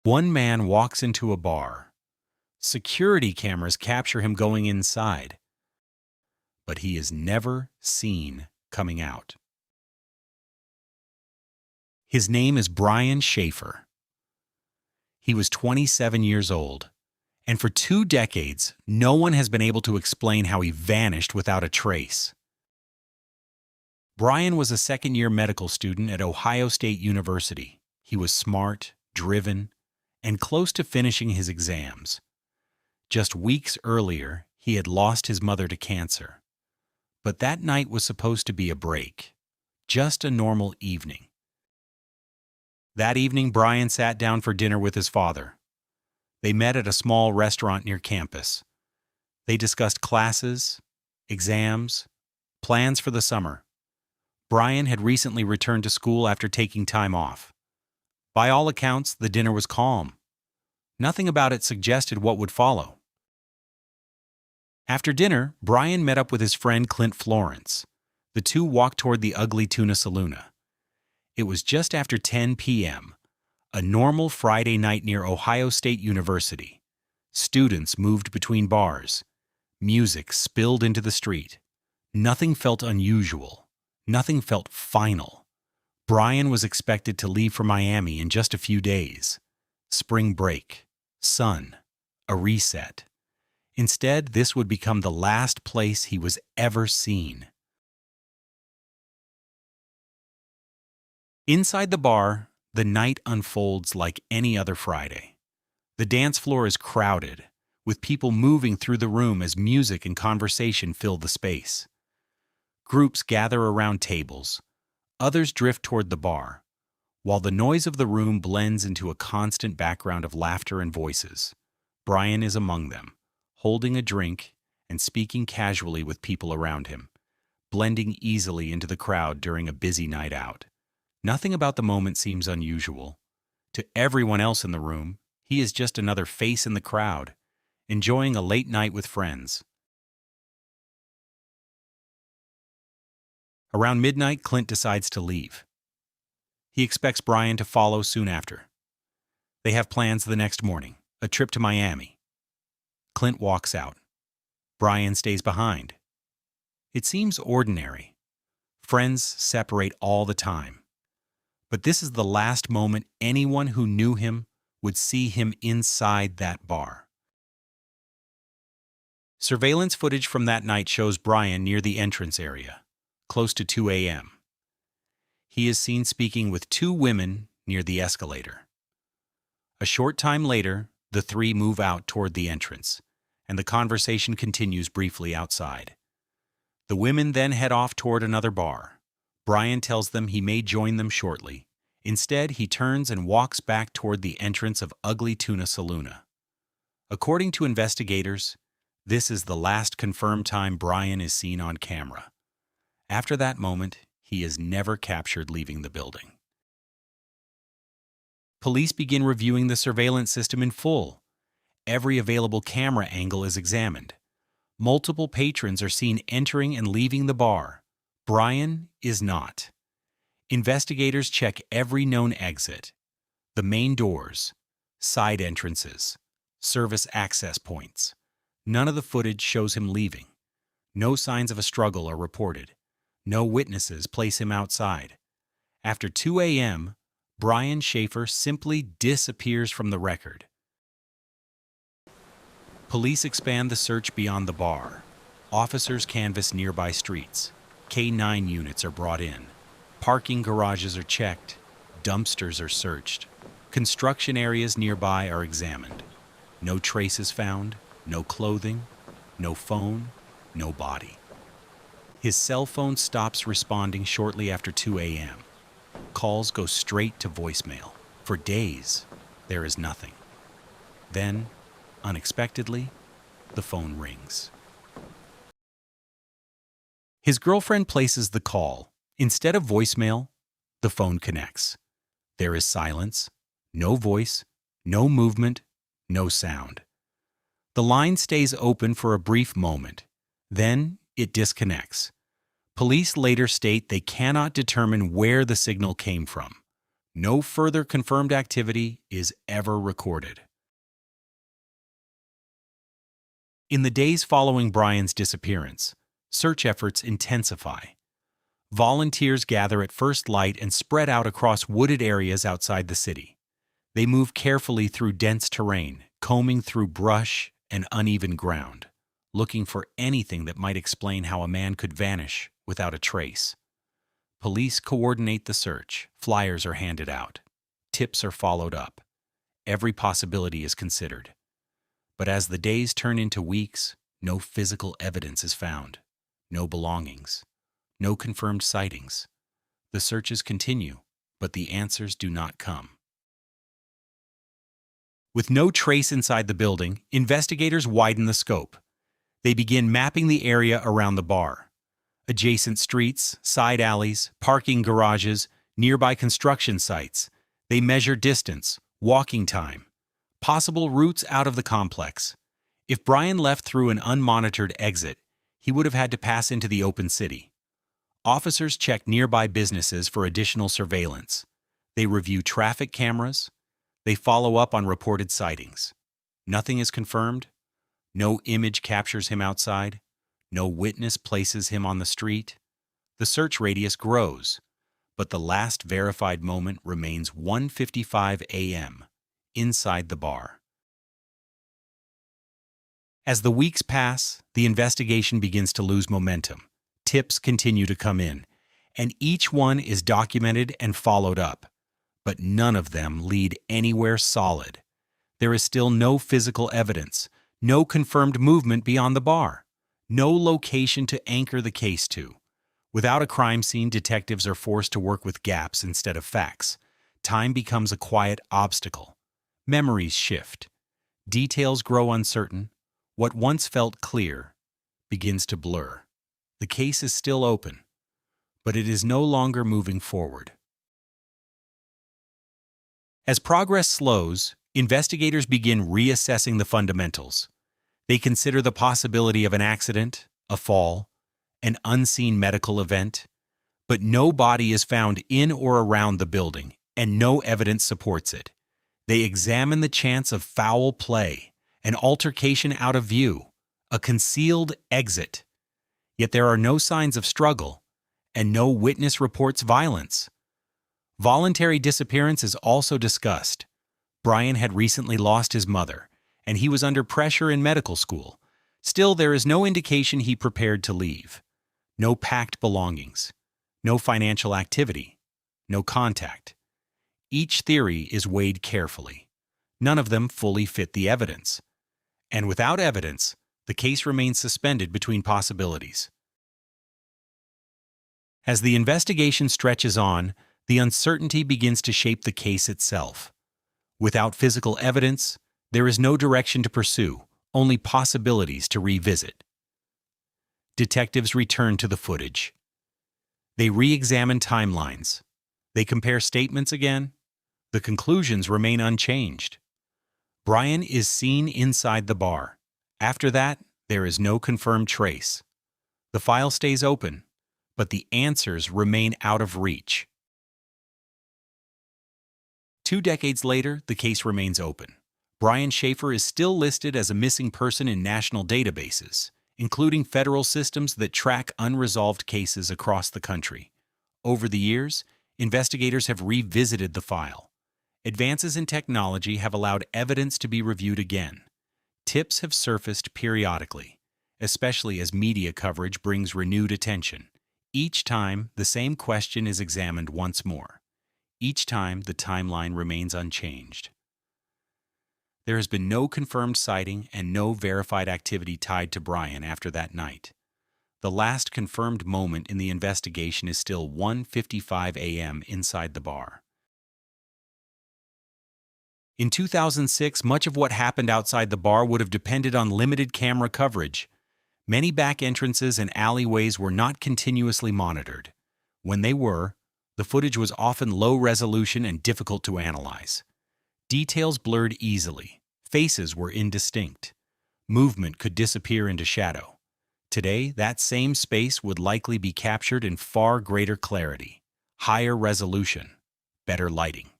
One man walks into a bar. Security cameras capture him going inside, but he is never seen coming out. His name is Brian Shaffer. He was 27 years old, and for 2 decades, no one has been able to explain how he vanished without a trace. Brian was a second-year medical student at Ohio State University. He was smart, driven, and close to finishing his exams. Just weeks earlier, he had lost his mother to cancer. But that night was supposed to be a break, just a normal evening. That evening, Brian sat down for dinner with his father. They met at a small restaurant near campus. They discussed classes, exams, plans for the summer. Brian had recently returned to school after taking time off. By all accounts, the dinner was calm. Nothing about it suggested what would follow. After dinner, Brian met up with his friend Clint Florence. The two walked toward the Ugly Tuna Saloon. It was just after 10 p.m., a normal Friday night near Ohio State University. Students moved between bars. Music spilled into the street. Nothing felt unusual. Nothing felt final. Brian was expected to leave for Miami in just a few days. Spring break, sun, a reset. Instead, this would become the last place he was ever seen. Inside the bar, the night unfolds like any other Friday. The dance floor is crowded, with people moving through the room as music and conversation fill the space. Groups gather around tables. Others drift toward the bar, while the noise of the room blends into a constant background of laughter and voices. Brian is among them, holding a drink and speaking casually with people around him, blending easily into the crowd during a busy night out. Nothing about the moment seems unusual. To everyone else in the room, he is just another face in the crowd, enjoying a late night with friends. Around midnight, Clint decides to leave. He expects Brian to follow soon after. They have plans the next morning, a trip to Miami. Clint walks out. Brian stays behind. It seems ordinary. Friends separate all the time. But this is the last moment anyone who knew him would see him inside that bar. Surveillance footage from that night shows Brian near the entrance area, close to 2 a.m. He is seen speaking with 2 women near the escalator. A short time later, the 3 move out toward the entrance, and the conversation continues briefly outside. The women then head off toward another bar. Brian tells them he may join them shortly. Instead, he turns and walks back toward the entrance of Ugly Tuna Saloon. According to investigators, this is the last confirmed time Brian is seen on camera. After that moment, he is never captured leaving the building. Police begin reviewing the surveillance system in full. Every available camera angle is examined. Multiple patrons are seen entering and leaving the bar. Brian is not. Investigators check every known exit, the main doors, side entrances, service access points. None of the footage shows him leaving. No signs of a struggle are reported. No witnesses place him outside. After 2 a.m., Brian Shaffer simply disappears from the record. Police expand the search beyond the bar. Officers canvass nearby streets. K-9 units are brought in. Parking garages are checked. Dumpsters are searched. Construction areas nearby are examined. No traces found, no clothing, no phone, no body. His cell phone stops responding shortly after 2 a.m. Calls go straight to voicemail. For days, there is nothing. Then, unexpectedly, the phone rings. His girlfriend places the call. Instead of voicemail, the phone connects. There is silence, no voice, no movement, no sound. The line stays open for a brief moment. Then it disconnects. Police later state they cannot determine where the signal came from, No further confirmed activity is ever recorded. In the days following Brian's disappearance, search efforts intensify. Volunteers gather at first light and spread out across wooded areas outside the city. They move carefully through dense terrain, combing through brush and uneven ground, looking for anything that might explain how a man could vanish without a trace. Police coordinate the search, flyers are handed out, tips are followed up. Every possibility is considered. But as the days turn into weeks, no physical evidence is found, no belongings, no confirmed sightings. The searches continue, but the answers do not come. With no trace inside the building, investigators widen the scope. They begin mapping the area around the bar. Adjacent streets, side alleys, parking garages, nearby construction sites. They measure distance, walking time, possible routes out of the complex. If Brian left through an unmonitored exit, he would have had to pass into the open city. Officers check nearby businesses for additional surveillance. They review traffic cameras. They follow up on reported sightings. Nothing is confirmed. No image captures him outside. No witness places him on the street. The search radius grows, but the last verified moment remains 1:55 a.m. inside the bar. As the weeks pass, the investigation begins to lose momentum. Tips continue to come in, and each one is documented and followed up. But none of them lead anywhere solid. There is still no physical evidence, no confirmed movement beyond the bar, no location to anchor the case to. Without a crime scene, detectives are forced to work with gaps instead of facts. Time becomes a quiet obstacle. Memories shift. Details grow uncertain. What once felt clear begins to blur. The case is still open, but it is no longer moving forward. As progress slows, investigators begin reassessing the fundamentals. They consider the possibility of an accident, a fall, an unseen medical event, but no body is found in or around the building, and no evidence supports it. They examine the chance of foul play, an altercation out of view, a concealed exit. Yet there are no signs of struggle, and no witness reports violence. Voluntary disappearance is also discussed. Brian had recently lost his mother, and he was under pressure in medical school. Still, there is no indication he prepared to leave. No packed belongings. No financial activity. No contact. Each theory is weighed carefully. None of them fully fit the evidence. And without evidence, the case remains suspended between possibilities. As the investigation stretches on, the uncertainty begins to shape the case itself. Without physical evidence, there is no direction to pursue, only possibilities to revisit. Detectives return to the footage. They re-examine timelines. They compare statements again. The conclusions remain unchanged. Brian is seen inside the bar. After that, there is no confirmed trace. The file stays open, but the answers remain out of reach. 2 decades later, the case remains open. Brian Shaffer is still listed as a missing person in national databases, including federal systems that track unresolved cases across the country. Over the years, investigators have revisited the file. Advances in technology have allowed evidence to be reviewed again. Tips have surfaced periodically, especially as media coverage brings renewed attention. Each time, the same question is examined once more. Each time, the timeline remains unchanged. There has been no confirmed sighting and no verified activity tied to Brian after that night. The last confirmed moment in the investigation is still 1:55 a.m. inside the bar. In 2006, much of what happened outside the bar would have depended on limited camera coverage. Many back entrances and alleyways were not continuously monitored. When they were, the footage was often low resolution and difficult to analyze. Details blurred easily. Faces were indistinct. Movement could disappear into shadow. Today, that same space would likely be captured in far greater clarity, higher resolution, better lighting,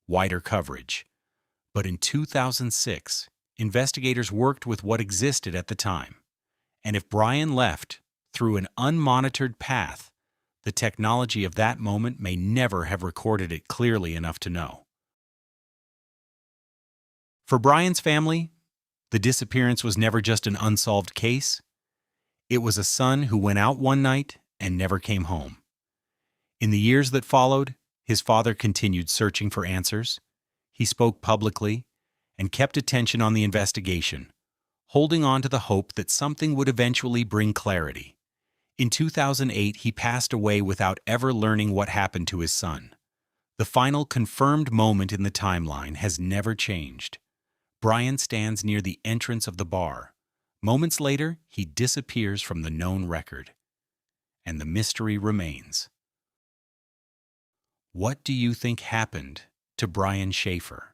wider coverage. But in 2006, investigators worked with what existed at the time. And if Brian left through an unmonitored path, the technology of that moment may never have recorded it clearly enough to know. For Brian's family, the disappearance was never just an unsolved case. It was a son who went out one night and never came home. In the years that followed, his father continued searching for answers. He spoke publicly and kept attention on the investigation, holding on to the hope that something would eventually bring clarity. In 2008, he passed away without ever learning what happened to his son. The final confirmed moment in the timeline has never changed. Brian stands near the entrance of the bar. Moments later, he disappears from the known record. And the mystery remains. What do you think happened to Brian Shaffer?